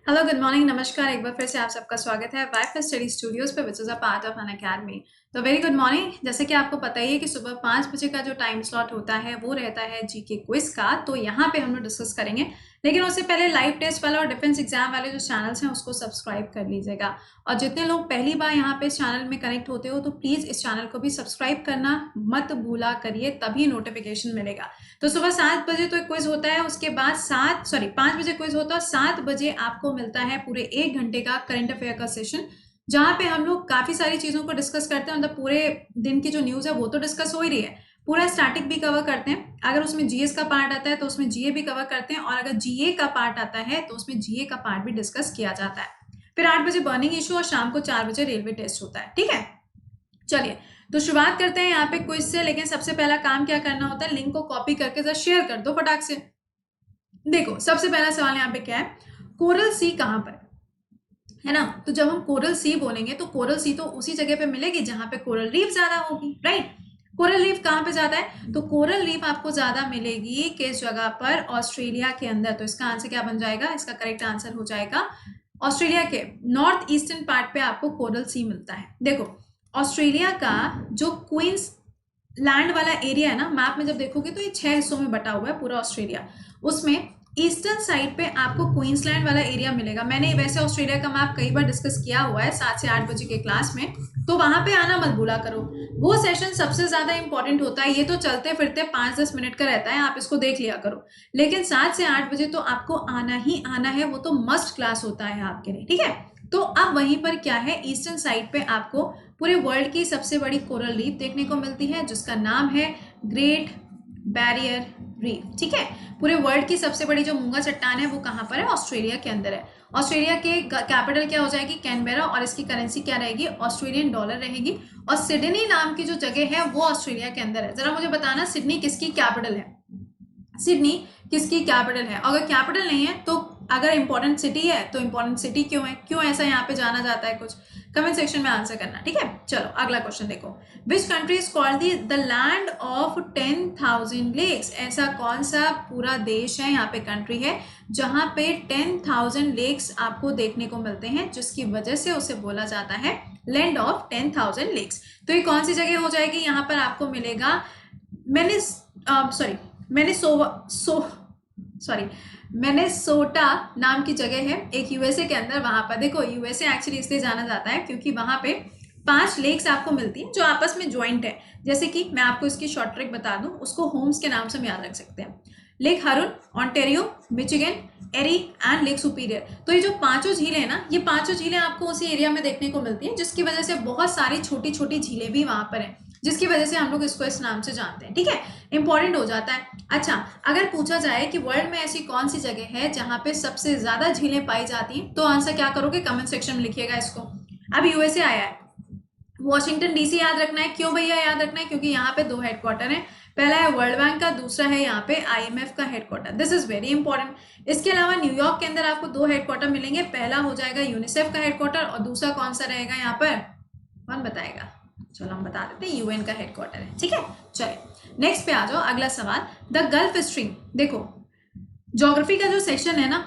Hello, good morning, नमस्कार। एक बार फिर से आप सबका स्वागत है वाईफाई स्टडी स्टूडियोज पे which is a part of an academy. तो वेरी गुड मॉर्निंग। जैसे कि आपको पता ही है कि सुबह 5 बजे का जो टाइम स्लॉट होता है वो रहता है जीके क्विज का। तो यहाँ पे हम लोग डिस्कस करेंगे, लेकिन उससे पहले लाइव टेस्ट वाला और डिफेंस एग्जाम वाले जो चैनल्स हैं उसको सब्सक्राइब कर लीजिएगा। और जितने लोग पहली बार यहाँ पे इस चैनल में कनेक्ट होते हो तो प्लीज़ इस चैनल को भी सब्सक्राइब करना मत भूला करिए, तभी नोटिफिकेशन मिलेगा। तो सुबह 7 बजे तो एक क्विज होता है, उसके बाद 5 बजे क्विज होता है और 7 बजे आपको मिलता है पूरे 1 घंटे का करंट अफेयर का सेशन, जहां पे हम लोग काफी सारी चीजों को डिस्कस करते हैं। मतलब पूरे दिन की जो न्यूज है वो तो डिस्कस हो ही रही है, पूरा स्टैटिक भी कवर करते हैं। अगर उसमें जीएस का पार्ट आता है तो उसमें जीए भी कवर करते हैं, और अगर जीए का पार्ट आता है तो उसमें जीए का पार्ट भी डिस्कस किया जाता है। फिर 8 बजे बर्निंग इशू और शाम को 4 बजे रेलवे टेस्ट होता है। ठीक है, चलिए तो शुरुआत करते हैं यहाँ पे क्विज से। लेकिन सबसे पहला काम क्या करना होता है, लिंक को कॉपी करके जरा शेयर कर दो फटाक से। देखो सबसे पहला सवाल यहाँ पे क्या है, कोरल सी कहाँ पर है ना। तो जब हम कोरल सी बोलेंगे तो कोरल सी तो उसी जगह पे मिलेगी जहां पे कोरल रीफ ज्यादा होगी, राइट। कोरल रीफ कहाँ पे ज्यादा है, तो कोरल रीफ आपको ज्यादा मिलेगी किस जगह पर, ऑस्ट्रेलिया के अंदर। तो इसका आंसर क्या बन जाएगा, इसका करेक्ट आंसर हो जाएगा ऑस्ट्रेलिया के नॉर्थ ईस्टर्न पार्ट पे आपको कोरल सी मिलता है। देखो ऑस्ट्रेलिया का जो क्वींस लैंड वाला एरिया है ना, मैप में जब देखोगे तो ये 6 हिस्सों में बटा हुआ है पूरा ऑस्ट्रेलिया। उसमें ईस्टर्न साइड पे आपको क्वींसलैंड वाला एरिया मिलेगा। मैंने वैसे ऑस्ट्रेलिया का मैप कई बार डिस्कस किया हुआ है 7 से 8 बजे के क्लास में, तो वहां पे आना मत भूला करो। वो सेशन सबसे ज्यादा इंपॉर्टेंट होता है। ये तो चलते फिरते 5-10 मिनट का रहता है, आप इसको देख लिया करो। लेकिन 7 से 8 बजे तो आपको आना ही आना है, वो तो मस्ट क्लास होता है आपके लिए। ठीक है, तो अब वहीं पर क्या है, ईस्टर्न साइड पे आपको पूरे वर्ल्ड की सबसे बड़ी कोरल रीफ देखने को मिलती है, जिसका नाम है ग्रेट बैरियर रीफ। ठीक है, पूरे वर्ल्ड की सबसे बड़ी जो मूंगा चट्टान है वो कहाँ पर है, ऑस्ट्रेलिया के अंदर है। ऑस्ट्रेलिया के कैपिटल क्या हो जाएगी, कैनबेरा, और इसकी करेंसी क्या रहेगी, ऑस्ट्रेलियन डॉलर रहेगी। और सिडनी नाम की जो जगह है वो ऑस्ट्रेलिया के अंदर है। जरा मुझे बताना सिडनी किसकी कैपिटल है, सिडनी किसकी कैपिटल है। अगर कैपिटल नहीं है तो, अगर इंपॉर्टेंट सिटी है तो इंपॉर्टेंट सिटी क्यों है, क्यों ऐसा यहाँ पे जाना जाता है, कुछ कमेंट सेक्शन में आंसर करना। ठीक है, चलो अगला क्वेश्चन देखो। Which country is called the land of 10,000 lakes. ऐसा कौन सा पूरा देश है, यहाँ पे कंट्री है जहां पे 10,000 लेक्स आपको देखने को मिलते हैं, जिसकी वजह से उसे बोला जाता है लैंड ऑफ 10,000 लेक्स। तो ये कौन सी जगह हो जाएगी, यहाँ पर आपको मिलेगा मैंने सॉरी मैंने मैनेसोटा नाम की जगह है एक यूएसए के अंदर। वहां पर देखो, यूएसए एक्चुअली इसलिए जाना जाता है क्योंकि वहां पे 5 लेक्स आपको मिलती हैं जो आपस में ज्वाइंट है। जैसे कि मैं आपको इसकी शॉर्ट ट्रिक बता दूं, उसको होम्स के नाम से हम याद रख सकते हैं। Lake Huron, Ontario, Michigan, Erie and Lake Superior. तो ये जो पांचों झीलें हैं ना, ये पांचों झीलें आपको उसी एरिया में देखने को मिलती हैं, जिसकी वजह से बहुत सारी छोटी छोटी झीलें भी वहां पर हैं, जिसकी वजह से हम लोग इसको इस नाम से जानते हैं। ठीक है, इंपॉर्टेंट हो जाता है। अच्छा, अगर पूछा जाए कि वर्ल्ड में ऐसी कौन सी जगह है जहां पे सबसे ज्यादा झीलें पाई जाती हैं, तो आंसर क्या करोगे, कमेंट सेक्शन में लिखिएगा इसको। अब यूएसए आया है, वॉशिंगटन डीसी याद रखना है। क्यों भैया याद रखना है, क्योंकि यहाँ पे 2 हेडक्वार्टर है, पहला है वर्ल्ड बैंक का, दूसरा है यहाँ पे आईएमएफ का headquarter. This is very important. इसके अलावा न्यूयॉर्क के अंदर आपको 2 हेडक्वार्टर मिलेंगे, पहला हो जाएगा यूनिसेफ का हेडक्वार्टर और दूसरा कौन सा रहेगा यहाँ पर, कौन बताएगा, चलो हम बता देते हैं, यूएन का हेडक्वार्टर है। ठीक है, चलिए नेक्स्ट पे आ जाओ। अगला सवाल, द गल्फ स्ट्रीम। देखो ज्योग्राफी का जो सेक्शन है ना,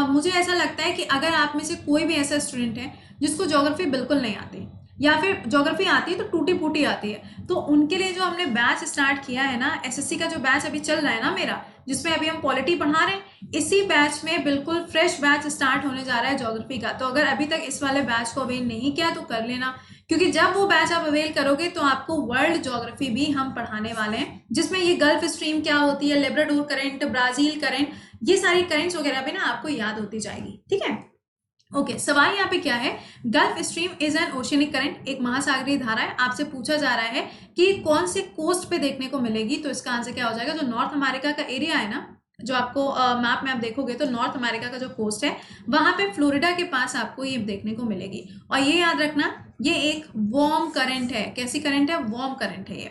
मुझे ऐसा लगता है कि अगर आप में से कोई भी ऐसा स्टूडेंट है जिसको ज्योग्राफी बिल्कुल नहीं आती, या फिर ज्योग्राफी आती है तो टूटी फूटी आती है, तो उनके लिए जो हमने बैच स्टार्ट किया है ना, एसएससी का जो बैच अभी चल रहा है ना मेरा, जिसमें अभी हम पॉलिटी पढ़ा रहे हैं, इसी बैच में बिल्कुल फ्रेश बैच स्टार्ट होने जा रहा है ज्योग्राफी का। तो अगर अभी तक इस वाले बैच को अवेल नहीं किया तो कर लेना, क्योंकि जब वो बैच आप अवेल करोगे तो आपको वर्ल्ड ज्योग्राफी भी हम पढ़ाने वाले हैं, जिसमें ये गल्फ स्ट्रीम क्या होती है, लेब्राडोर करंट, ब्राजील करंट, ये सारी करेंट्स वगैरह भी ना आपको याद होती जाएगी। ठीक है, ओके सवाल यहाँ पे क्या है, gulf stream is an oceanic current, एक महासागरीय धारा है। आपसे पूछा जा रहा है कि कौन से कोस्ट पे देखने को मिलेगी, तो इसका आंसर क्या हो जाएगा, जो नॉर्थ अमेरिका का एरिया है ना, जो आपको मैप में आप देखोगे तो नॉर्थ अमेरिका का जो कोस्ट है वहां पे फ्लोरिडा के पास आपको ये देखने को मिलेगी। और ये याद रखना, ये एक वार्म करंट है। कैसी करंट है, वार्म करंट है ये।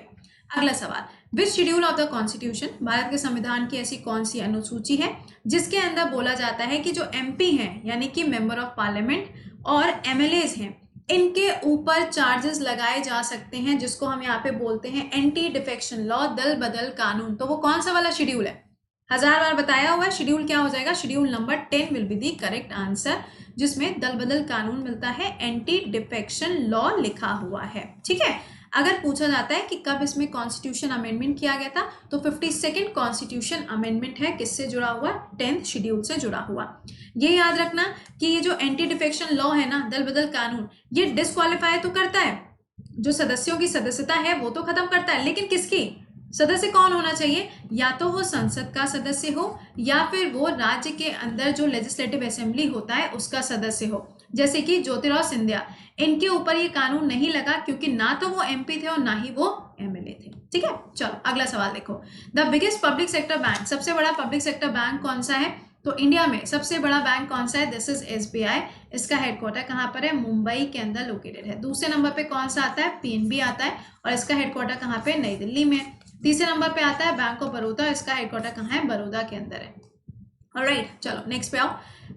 अगला सवाल, which schedule of the constitution, Bharat के संविधान की ऐसी कौन सी अनुसूची है जिसके अंदर बोला जाता है कि जो एमपी हैं यानी कि मेंबर ऑफ पार्लियामेंट और एमएलएज हैं, इनके ऊपर चार्जेस लगाए जा सकते हैं, जिसको हम यहाँ पे बोलते हैं एंटी डिफेक्शन लॉ, दल बदल कानून। तो वो कौन सा वाला शेड्यूल है, 1000 बार बताया हुआ है। शेड्यूल क्या हो जाएगा, schedule number 10 will be the correct answer, जिसमें दल बदल कानून मिलता है, एंटी डिफेक्शन लॉ लिखा हुआ है। ठीक है, अगर पूछा जाता है कि कब इसमें कॉन्स्टिट्यूशन अमेंडमेंट किया गया था, तो 52nd कॉन्स्टिट्यूशन अमेंडमेंट है, किससे जुड़ा हुआ, 10th शेड्यूल से जुड़ा हुआ। ये याद रखना कि ये जो एंटी डिफेक्शन लॉ है ना, दल बदल कानून, ये डिस्क्वालीफाई तो करता है, जो सदस्यों की सदस्यता है वो तो खत्म करता है, लेकिन किसकी, सदस्य कौन होना चाहिए, या तो वो संसद का सदस्य हो या फिर वो राज्य के अंदर जो लेजिस्लेटिव असेंबली होता है उसका सदस्य हो। जैसे कि ज्योतिराव सिंधिया, इनके ऊपर ये कानून नहीं लगा क्योंकि ना तो वो एमपी थे और ना ही वो एमएलए थे। ठीक है, चलो अगला सवाल देखो। The biggest public sector bank, सबसे बड़ा पब्लिक सेक्टर बैंक कौन सा है, तो इंडिया में सबसे बड़ा बैंक कौन सा है, दिस इज एसबीआई। इसका हेडक्वार्टर कहाँ पर है, मुंबई के अंदर लोकेटेड है। दूसरे नंबर पे कौन सा आता है, पीएनबी आता है, और इसका हेडक्वार्टर कहाँ पे, नई दिल्ली में। तीसरे नंबर पे आता है बैंक ऑफ बड़ौदा, इसका हेडक्वार्टर कहाँ है, बड़ौदा के अंदर है। ऑलराइट, चलो नेक्स्ट पे आओ।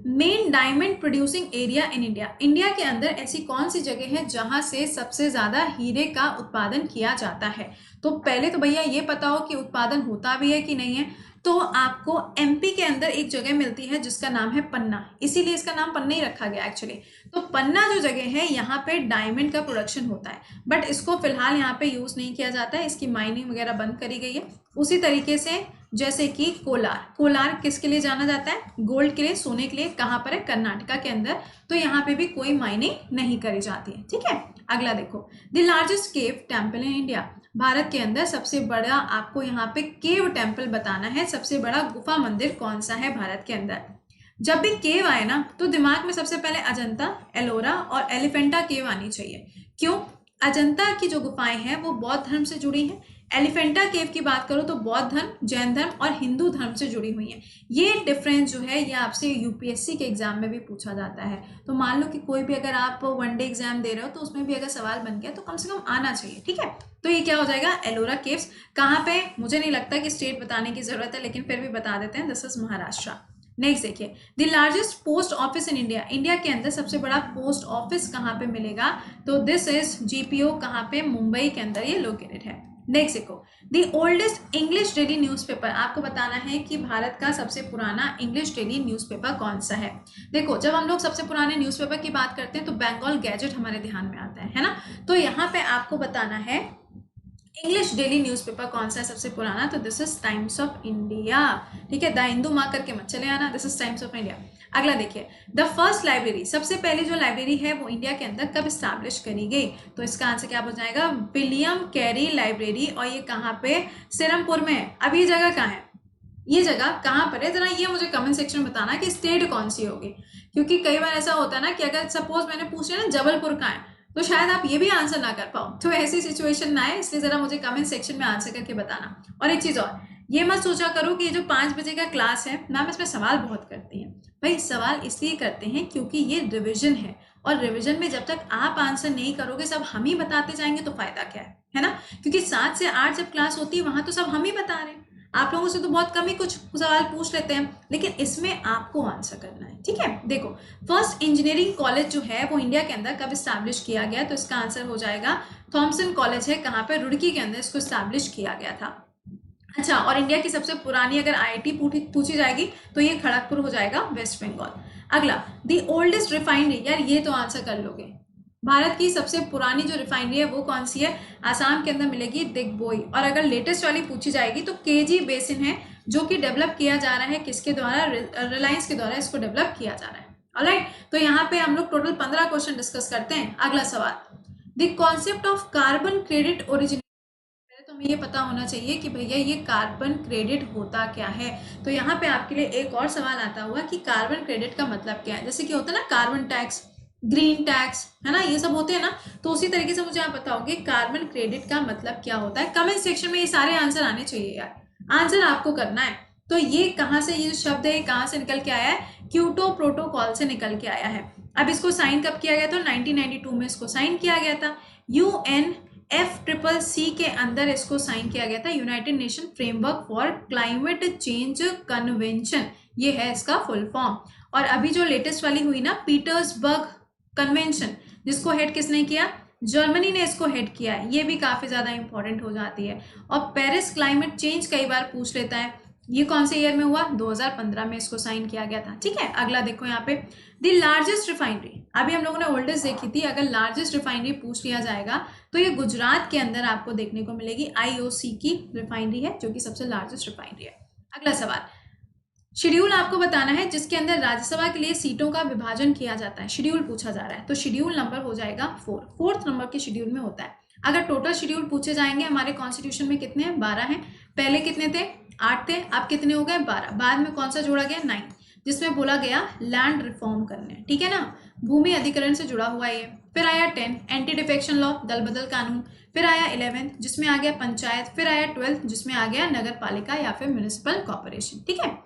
Main diamond producing area in India, India के अंदर ऐसी कौन सी जगह है जहां से सबसे ज्यादा हीरे का उत्पादन किया जाता है। तो पहले तो भैया ये पता हो कि उत्पादन होता भी है कि नहीं है। तो आपको एमपी के अंदर एक जगह मिलती है जिसका नाम है पन्ना, इसीलिए इसका नाम पन्ना ही रखा गया एक्चुअली। तो पन्ना जो जगह है यहाँ पे डायमंड का प्रोडक्शन होता है, बट इसको फिलहाल यहाँ पे यूज नहीं किया जाता है, इसकी माइनिंग वगैरह बंद करी गई है। उसी तरीके से जैसे कि कोलार, कोलार किसके लिए जाना जाता है, गोल्ड के लिए, सोने के लिए, कहाँ पर है, कर्नाटका के अंदर। तो यहाँ पे भी कोई माइनिंग नहीं करी जाती है। ठीक है, अगला देखो। The largest cave temple in India, Bharat के अंदर सबसे बड़ा, आपको यहाँ पे केव टेम्पल बताना है, सबसे बड़ा गुफा मंदिर कौन सा है भारत के अंदर। जब भी केव आए ना तो दिमाग में सबसे पहले अजंता, एलोरा और एलिफेंटा केव आनी चाहिए। क्यों, अजंता की जो गुफाएं हैं वो बौद्ध धर्म से जुड़ी हैं, एलिफेंटा केव की बात करो तो बौद्ध धर्म, जैन धर्म और हिंदू धर्म से जुड़ी हुई हैं। ये डिफरेंस जो है ये आपसे यूपीएससी के एग्जाम में भी पूछा जाता है। तो मान लो कि कोई भी अगर आप वनडे एग्जाम दे रहे हो तो उसमें भी अगर सवाल बन गया तो कम से कम आना चाहिए। ठीक है, तो ये क्या हो जाएगा, एलोरा केव्स। कहाँ पे, मुझे नहीं लगता कि स्टेट बताने की जरूरत है, लेकिन फिर भी बता देते हैं, दिस इज महाराष्ट्र। नेक्स्ट देखिए, the largest post office in India, India के अंदर सबसे बड़ा पोस्ट ऑफिस कहाँ पे मिलेगा, तो दिस इज जीपीओ, कहाँ पे, मुंबई के अंदर ये लोकेटेड है। नेक्स्ट देखो, the oldest English daily newspaper, आपको बताना है कि भारत का सबसे पुराना इंग्लिश डेली न्यूज़पेपर कौन सा है। देखो, जब हम लोग सबसे पुराने न्यूज़पेपर की बात करते हैं तो बंगाल गैजेट हमारे ध्यान में आता है ना। तो यहाँ पे आपको बताना है इंग्लिश डेली न्यूज़पेपर कौन सा है सबसे पुराना, तो this is times of India. ठीक है, द हिंदू मार्क करके मत चले आना, this is times of India. अगला देखिए, द फर्स्ट लाइब्रेरी, सबसे पहली जो लाइब्रेरी है वो इंडिया के अंदर कब स्टैब्लिश करी गई, तो इसका आंसर क्या हो जाएगा, विलियम कैरी लाइब्रेरी, और ये कहाँ पे, सिरमपुर में है। अब ये जगह कहाँ है, ये जगह कहाँ पर है, जरा ये मुझे कमेंट सेक्शन में बताना कि स्टेट कौन सी होगी, क्योंकि कई बार ऐसा होता है ना कि अगर सपोज मैंने पूछ लिया ना जबलपुर कहाँ है, तो शायद आप ये भी आंसर ना कर पाओ, तो ऐसी सिचुएशन ना है, इसलिए जरा मुझे कमेंट सेक्शन में आंसर करके बताना। और एक चीज और, ये मत सोचा करो कि ये जो 5 बजे का क्लास है मैम इसमें सवाल बहुत करती हैं। भाई सवाल इसलिए करते हैं क्योंकि ये रिविजन है, और रिविजन में जब तक आप आंसर नहीं करोगे, सब हम ही बताते जाएंगे तो फायदा क्या है ना। क्योंकि 7 से 8 जब क्लास होती है वहां तो सब हम ही बता रहे हैं, आप लोगों से तो बहुत कम ही कुछ सवाल पूछ लेते हैं, लेकिन इसमें आपको आंसर करना है। ठीक है, देखो, फर्स्ट इंजीनियरिंग कॉलेज जो है वो इंडिया के अंदर कब स्टैब्लिश किया गया, तो इसका आंसर हो जाएगा थॉमसन कॉलेज है, कहाँ पे, रुड़की के अंदर इसको स्टैब्लिश किया गया था। अच्छा, और इंडिया की सबसे पुरानी अगर आईआईटी पूछी जाएगी तो ये खड़गपुर हो जाएगा, वेस्ट बंगाल। अगला, द ओल्डेस्ट रिफाइनरी, यार ये तो आंसर कर लोगे, भारत की सबसे पुरानी जो रिफाइनरी है वो कौन सी है, आसाम के अंदर मिलेगी, दिग्बोई। और अगर लेटेस्ट वाली पूछी जाएगी तो केजी बेसिन है, जो कि डेवलप किया जा रहा है, किसके द्वारा, रिलायंस के द्वारा इसको डेवलप किया जा रहा है। ऑलराइट, तो यहाँ पे हम लोग टोटल 15 क्वेश्चन डिस्कस करते हैं। अगला सवाल, the concept of carbon credit origin, तो हमें ये पता होना चाहिए कि भैया ये कार्बन क्रेडिट होता क्या है। तो यहाँ पे आपके लिए एक और सवाल आता हुआ कि कार्बन क्रेडिट का मतलब क्या है, जैसे कि होता है ना कार्बन टैक्स, ग्रीन टैक्स, है ना, ये सब होते हैं ना। तो उसी तरीके से मुझे आप बताओगे कार्बन क्रेडिट का मतलब क्या होता है। कमेंट सेक्शन में ये सारे आंसर आने चाहिए यार, आंसर आपको करना है। तो ये कहाँ से, ये जो शब्द है कहाँ से निकल के आया है, क्योटो प्रोटोकॉल से निकल के आया है। अब इसको साइन कब किया गया था, 1992 में इसको साइन किया गया था। UNFCCC के अंदर इसको साइन किया गया था, United nation framework for climate change convention, ये है इसका फुल फॉर्म। और अभी जो लेटेस्ट वाली हुई ना, पीटर्सबर्ग कन्वेंशन, जिसको हेड किसने किया, जर्मनी ने इसको हेड किया है, ये भी काफी ज्यादा इंपॉर्टेंट हो जाती है। और पेरिस क्लाइमेट चेंज कई बार पूछ लेता है, ये कौन से ईयर में हुआ? 2015 में इसको साइन किया गया था। ठीक है, अगला देखो यहाँ पे द लार्जेस्ट रिफाइनरी। अभी हम लोगों ने ओल्डेस्ट देखी थी, अगर लार्जेस्ट रिफाइनरी पूछ लिया जाएगा तो ये गुजरात के अंदर आपको देखने को मिलेगी। IOC की रिफाइनरी है जो कि सबसे लार्जेस्ट रिफाइनरी है। अगला सवाल, शेड्यूल आपको बताना है जिसके अंदर राज्यसभा के लिए सीटों का विभाजन किया जाता है। शेड्यूल पूछा जा रहा है तो शेड्यूल नंबर हो जाएगा 4, फोर्थ नंबर के शेड्यूल में होता है। अगर टोटल शेड्यूल पूछे जाएंगे, हमारे कॉन्स्टिट्यूशन में कितने हैं? 12 हैं। पहले कितने थे? 8 थे। अब कितने हो गए? 12। बाद में कौन सा जोड़ा गया? 9, जिसमें बोला गया लैंड रिफॉर्म करने। ठीक है ना, भूमि अधिकरण से जुड़ा हुआ ये। फिर आया 10 एंटी डिफेक्शन लॉ, दल बदल कानून। फिर आया 11 जिसमें आ गया पंचायत। फिर आया 12 जिसमें आ गया नगर पालिका या फिर म्यूनिसिपल कॉर्पोरेशन। ठीक है,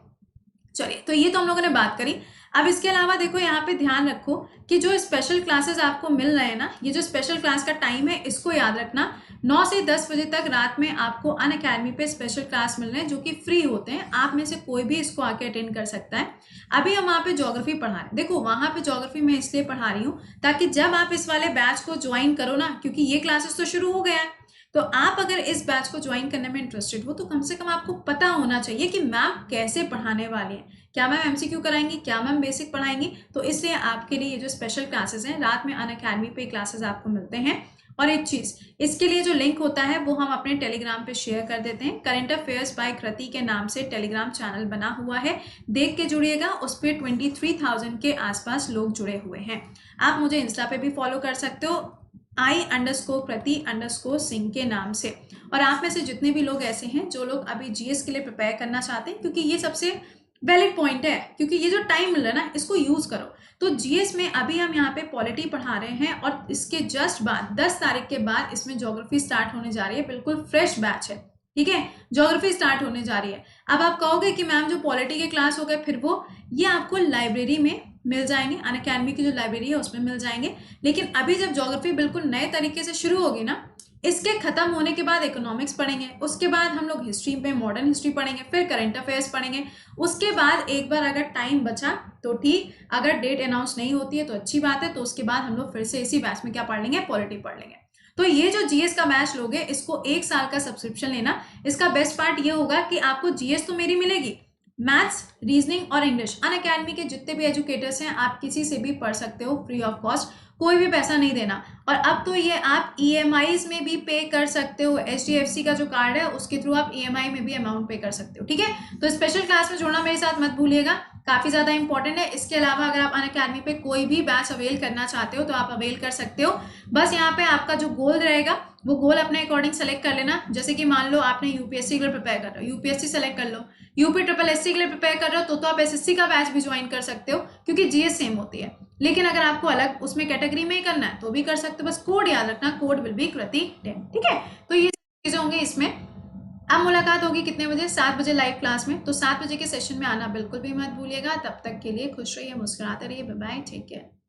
चलिए, तो ये तो हम लोगों ने बात करी। अब इसके अलावा देखो यहाँ पे ध्यान रखो कि जो स्पेशल क्लासेस आपको मिल रहे हैं ना, ये जो स्पेशल क्लास का टाइम है इसको याद रखना। 9 से 10 बजे तक रात में आपको अनअकैडमी पे स्पेशल क्लास मिल रहे हैं जो कि फ्री होते हैं। आप में से कोई भी इसको आके अटेंड कर सकता है। अभी हम वहाँ पे ज्योग्राफी पढ़ा रहे हैं। देखो वहाँ पे ज्योग्राफी मैं इसलिए पढ़ा रही हूँ ताकि जब आप इस वाले बैच को ज्वाइन करो ना, क्योंकि ये क्लासेस तो शुरू हो गया है, तो आप अगर इस बैच को ज्वाइन करने में इंटरेस्टेड हो तो कम से कम आपको पता होना चाहिए कि मैम कैसे पढ़ाने वाले हैं। क्या मैम MCQ कराएंगी, क्या मैम बेसिक पढ़ाएंगी। तो इसलिए आपके लिए ये जो स्पेशल क्लासेस हैं, रात में अनअकैडमी पे क्लासेस आपको मिलते हैं। और एक चीज, इसके लिए जो लिंक होता है वो हम अपने टेलीग्राम पे शेयर कर देते हैं। करंट अफेयर्स बाय कृति के नाम से टेलीग्राम चैनल बना हुआ है, देख के जुड़िएगा। उस पर 23,000 के आसपास लोग जुड़े हुए हैं। आप मुझे इंस्टा पे भी फॉलो कर सकते हो, I_कृति_सिंह के नाम से। और आप में से जितने भी लोग ऐसे हैं जो लोग अभी GS के लिए प्रिपेयर करना चाहते हैं, क्योंकि ये सबसे वैलिड पॉइंट है, क्योंकि ये जो टाइम मिल रहा है ना इसको यूज करो। तो GS में अभी हम यहाँ पे पॉलिटी पढ़ा रहे हैं और इसके जस्ट बाद 10 तारीख के बाद इसमें ज्योग्राफी स्टार्ट होने जा रही है। बिल्कुल फ्रेश बैच है। ठीक है, ज्योग्राफी स्टार्ट होने जा रही है। अब आप कहोगे कि मैम जो पॉलिटी के क्लास हो गए फिर वो, ये आपको लाइब्रेरी में मिल जाएंगे, अनअकैडमी की जो लाइब्रेरी है उसमें मिल जाएंगे। लेकिन अभी जब ज्योग्राफी बिल्कुल नए तरीके से शुरू होगी ना, इसके खत्म होने के बाद इकोनॉमिक्स पढ़ेंगे, उसके बाद हम लोग हिस्ट्री में मॉडर्न हिस्ट्री पढ़ेंगे, फिर करंट अफेयर्स पढ़ेंगे। उसके बाद एक बार अगर टाइम बचा तो ठीक, अगर डेट अनाउंस नहीं होती है तो अच्छी बात है, तो उसके बाद हम लोग फिर से इसी बैच में क्या पढ़ लेंगे? पॉलिटी पढ़ लेंगे। तो ये जो GS का बैच लोगे, इसको 1 साल का सब्सक्रिप्शन लेना। इसका बेस्ट पार्ट ये होगा कि आपको GS तो मेरी मिलेगी, मैथ्स, रीजनिंग और इंग्लिश अनअकैडमी के जितने भी एजुकेटर्स हैं आप किसी से भी पढ़ सकते हो फ्री ऑफ कॉस्ट, कोई भी पैसा नहीं देना। और अब तो ये आप EMIs में भी पे कर सकते हो। HDFC का जो कार्ड है उसके थ्रू आप EMI में भी अमाउंट पे कर सकते हो। ठीक है, तो स्पेशल क्लास में जुड़ना मेरे साथ मत भूलिएगा, काफी ज्यादा इंपॉर्टेंट है। इसके अलावा अगर आप अनअकैडमी पे कोई भी बैच अवेल करना चाहते हो तो आप अवेल कर सकते हो। बस यहाँ पे आपका जो गोल रहेगा वो गोल अपने अकॉर्डिंग सेलेक्ट कर लेना। जैसे कि मान लो आपने UPSC के लिए प्रिपेयर कर रहे हो, UPSC सेलेक्ट कर लो। UPSSC के लिए प्रिपेयर कर रहे हो तो आप SSC का बैच भी ज्वाइन कर सकते हो, क्योंकि GS सेम होती है। लेकिन अगर आपको अलग उसमें कैटेगरी में ही करना है तो भी कर सकते हो। बस कोड याद रखना, कोड विल बी कृति 10। ठीक है, तो ये चीजें होंगी इसमें। अब मुलाकात होगी कितने बजे? 7 बजे लाइव क्लास में। तो 7 बजे के सेशन में आना बिल्कुल भी मत भूलिएगा। तब तक के लिए खुश रहिए, मुस्कुराते रहिए। Bye bye, take care.